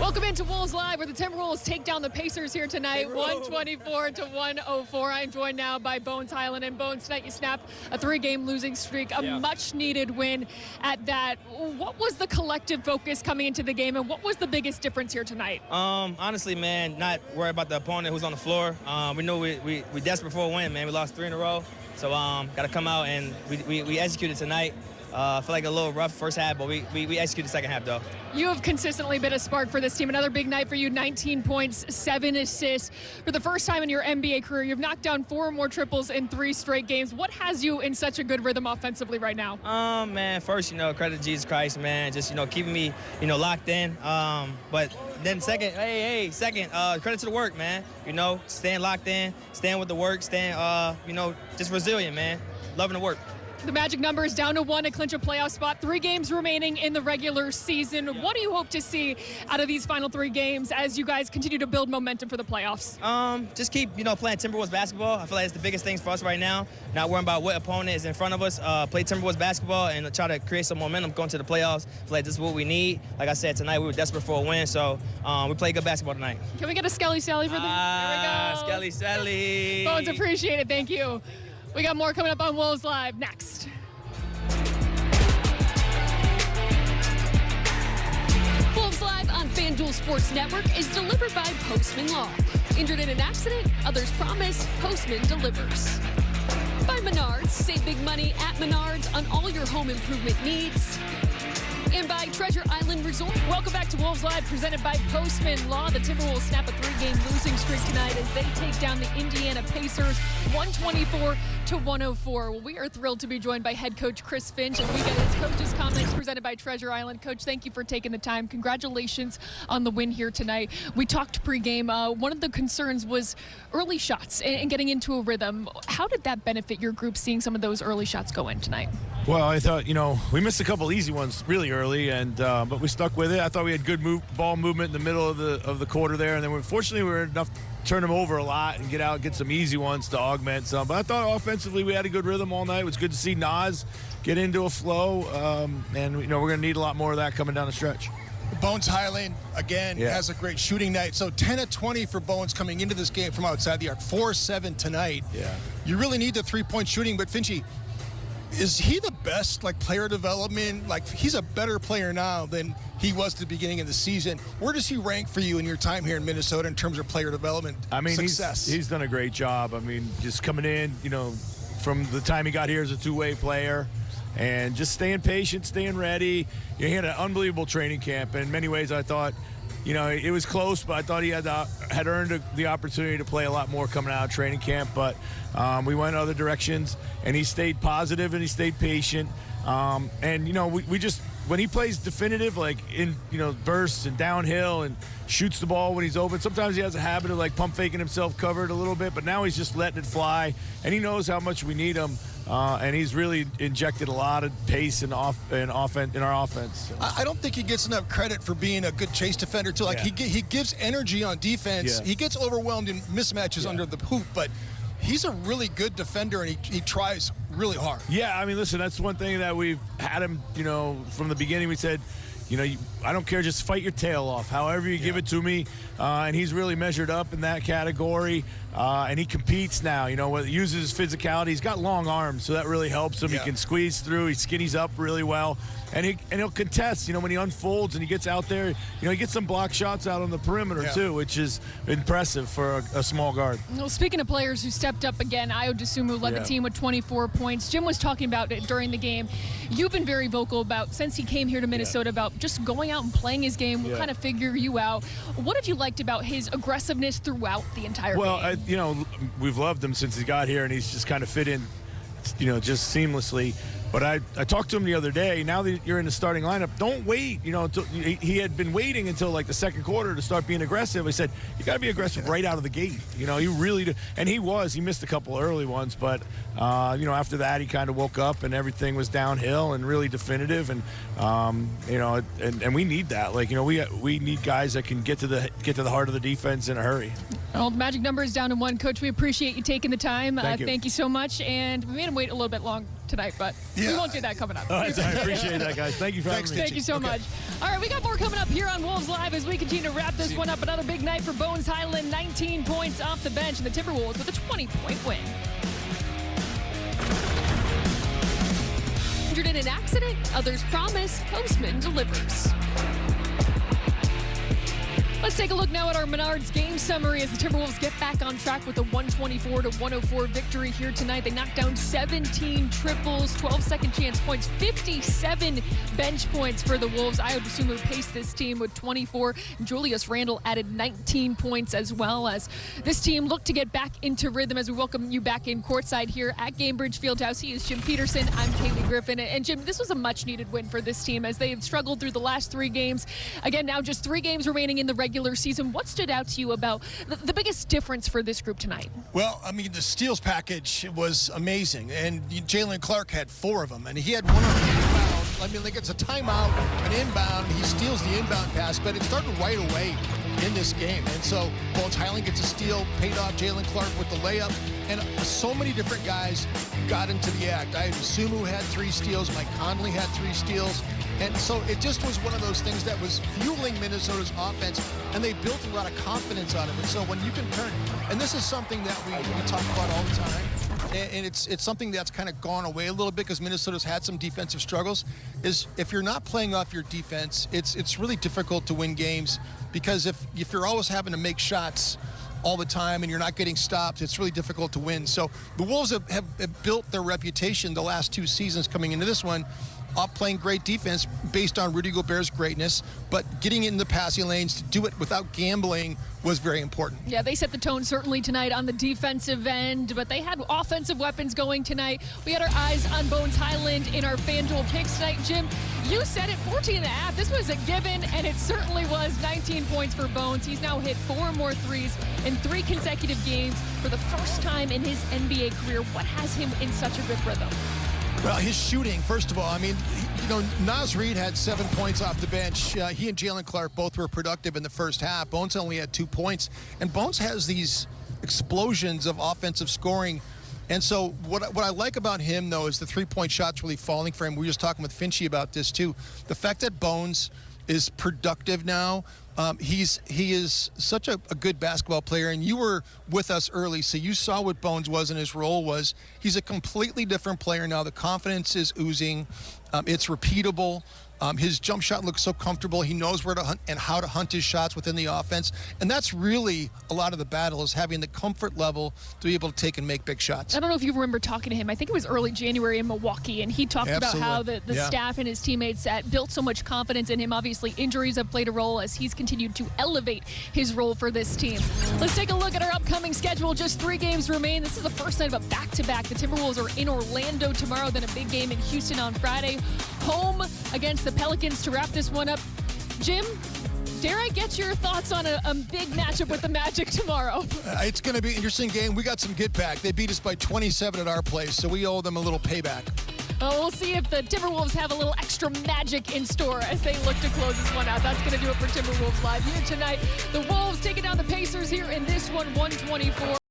Welcome into Wolves Live, where the Timberwolves take down the Pacers here tonight, 124-104. I'm joined now by Bones Hyland. And Bones, tonight you snap a 3-game losing streak, a much-needed win at that. What was the collective focus coming into the game, and what was the biggest difference here tonight? Honestly, man, not worried about the opponent who's on the floor. We knew we desperate for a win, man. We lost 3 in a row, so got to come out and we executed tonight. I feel like a little rough first half, but we executed the second half, though. You have consistently been a spark for this team. Another big night for you, 19 points, 7 assists. For the first time in your NBA career, you've knocked down 4 or more triples in 3 straight games. What has you in such a good rhythm offensively right now? Man, first, credit to Jesus Christ, man. Just, keeping me, locked in. But then second, credit to the work, man. Staying locked in, staying with the work, staying, just resilient, man. Loving the work. The Magic number is down to 1 to clinch a playoff spot. 3 games remaining in the regular season. What do you hope to see out of these final 3 games as you guys continue to build momentum for the playoffs? Just keep, playing Timberwolves basketball. I feel like it's the biggest thing for us right now. Not worrying about what opponent is in front of us. Play Timberwolves basketball and try to create some momentum going to the playoffs. I feel like this is what we need. Like I said, tonight we were desperate for a win, so we played good basketball tonight. Can we get a Skelly Sally for them? There we go. Skelly Sally. Bones, appreciate it. Thank you. We got more coming up on Wolves Live next. Wolves Live on FanDuel Sports Network is delivered by Postman Law. Injured in an accident? Others promise. Postman delivers. By Menards. Save big money at Menards on all your home improvement needs. And by Treasure Island Resort. Welcome back to Wolves Live, presented by Postman Law. The Timberwolves snap a 3-game losing streak tonight as they take down the Indiana Pacers 124-104. Well, we are thrilled to be joined by head coach Chris Finch, and we get his coach's comments presented by Treasure Island. Coach, thank you for taking the time. Congratulations on the win here tonight. We talked pregame. One of the concerns was early shots and getting into a rhythm. How did that benefit your group, seeing some of those early shots go in tonight? Well, I thought, we missed a couple easy ones really early, and but we stuck with it. I thought we had good ball movement in the middle of the quarter there, and then unfortunately we were enough to turn them over a lot and get some easy ones to augment some. But I thought offensively we had a good rhythm all night. It was good to see Nas get into a flow, and we're going to need a lot more of that coming down the stretch. Bones Hyland, again, has a great shooting night. So 10 of 20 for Bones coming into this game from outside the arc. 4-7 tonight. Yeah. You really need the three-point shooting, but Finchy, is he the best, player development? He's a better player now than he was at the beginning of the season. Where does he rank for you in your time here in Minnesota in terms of player development success? He's done a great job. Just coming in, from the time he got here as a two-way player, and just staying patient, staying ready. He had an unbelievable training camp. In many ways, I thought, it was close, but I thought he had earned the opportunity to play a lot more coming out of training camp. But we went other directions, and he stayed positive and he stayed patient. We just, when he plays definitive, in bursts and downhill and shoots the ball when he's open, sometimes he has a habit of pump faking himself covered a little bit, but now he's just letting it fly, and he knows how much we need him. And he's really injected a lot of pace in our offense. I don't think he gets enough credit for being a good chase defender too. He gives energy on defense. Yeah. He gets overwhelmed in mismatches under the hoop, but he's a really good defender, and he tries really hard. Yeah, listen, that's one thing that we've had him. From the beginning, we said, I don't care, just fight your tail off, however you give it to me. And he's really measured up in that category. And he competes now, uses his physicality. He's got long arms, so that really helps him. Yeah. He can squeeze through. He skinnies up really well. And he'll contest, when he unfolds and he gets out there, he gets some block shots out on the perimeter too, which is impressive for a small guard. Well, speaking of players who stepped up again, Ayo Dosunmu led the team with 24 points. Jim was talking about it during the game. You've been very vocal about, since he came here to Minnesota, about just going out and playing his game. We'll kind of figure you out. What have you liked about his aggressiveness throughout the entire game? We've loved him since he got here, and he's just kind of fit in, just seamlessly. But I talked to him the other day. Now that you're in the starting lineup, don't wait. He had been waiting until the second quarter to start being aggressive. I said, you got to be aggressive right out of the gate. You really do. And he missed a couple early ones, but after that he kind of woke up and everything was downhill and really definitive. And and we need that. We need guys that can get to the heart of the defense in a hurry. Well, the Magic number is down to 1. Coach, we appreciate you taking the time. Thank you. Thank you so much. And we made him wait a little bit long tonight, but We won't do that coming up. All right, I appreciate that, guys. Thank you for having me. Thank you so much. All right, we got more coming up here on Wolves Live as we continue to wrap this one up. Another big night for Bones Highland, 19 points off the bench, and the Timberwolves with a 20-point win. Injured in an accident, others promise, Postman delivers. Let's take a look now at our Menards game summary as the Timberwolves get back on track with a 124-104 victory here tonight. They knocked down 17 triples, 12 second chance points, 57 bench points for the Wolves. Ayo Dosunmu paced this team with 24. Julius Randle added 19 points as well as this team looked to get back into rhythm as we welcome you back in courtside here at Gamebridge Fieldhouse. He is Jim Peterson. I'm Kaylee Griffin. And Jim, this was a much needed win for this team as they have struggled through the last 3 games. Again, now just 3 games remaining in the regular season. What stood out to you about the biggest difference for this group tonight? Well, I mean, the steals package was amazing, and Jalen Clark had 4 of them, and he had one on the inbound. I mean, like, it's a timeout, an inbound. He steals the inbound pass, but it started right away in this game. And so Bones Highland gets a steal, paid off Jalen Clark with the layup, and so many different guys got into the act. Ayo Dosunmu had 3 steals. Mike Conley had 3 steals. And so it just was one of those things that was fueling Minnesota's offense, and they built a lot of confidence out of it. So when you can turn, and this is something that we talk about all the time, and it's something that's kind of gone away a little bit because Minnesota's had some defensive struggles, is if you're not playing off your defense, it's really difficult to win games because if you're always having to make shots all the time and you're not getting stopped, it's really difficult to win. So the Wolves have built their reputation the last 2 seasons coming into this one off playing great defense based on Rudy Gobert's greatness, but getting in the passing lanes to do it without gambling was very important. Yeah, they set the tone certainly tonight on the defensive end, but they had offensive weapons going tonight. We had our eyes on Bones Highland in our FanDuel picks tonight. Jim, you said it, 14.5. This was a given, and it certainly was. 19 points for Bones. He's now hit 4 more threes in 3 consecutive games for the first time in his NBA career. What has him in such a good rhythm? Well, his shooting, first of all, I mean, Naz Reid had 7 points off the bench. He and Jalen Clark both were productive in the first half. Bones only had 2 points. And Bones has these explosions of offensive scoring. And so what I like about him, though, is the 3-point shots really falling for him. We were just talking with Finchy about this, too. The fact that Bones is productive now. He is such a good basketball player, and you were with us early, so you saw what Bones was and his role was. He's a completely different player now. The confidence is oozing. It's repeatable. His jump shot looks so comfortable. He knows where to hunt and how to hunt his shots within the offense. And that's really a lot of the battle, is having the comfort level to be able to take and make big shots. I don't know if you remember talking to him. I think it was early January in Milwaukee, and he talked about how the staff and his teammates built so much confidence in him. Obviously, injuries have played a role as he's continued to elevate his role for this team. Let's take a look at our upcoming schedule. Just 3 games remain. This is the first night of a back-to-back. The Timberwolves are in Orlando tomorrow, then a big game in Houston on Friday. Home against the Pelicans to wrap this one up. Jim, dare I get your thoughts on a big matchup with the Magic tomorrow? It's going to be an interesting game. We got some get back. They beat us by 27 at our place, so we owe them a little payback. Well, we'll see if the Timberwolves have a little extra magic in store as they look to close this one out. That's going to do it for Timberwolves Live here tonight. The Wolves taking down the Pacers here in this one, 124.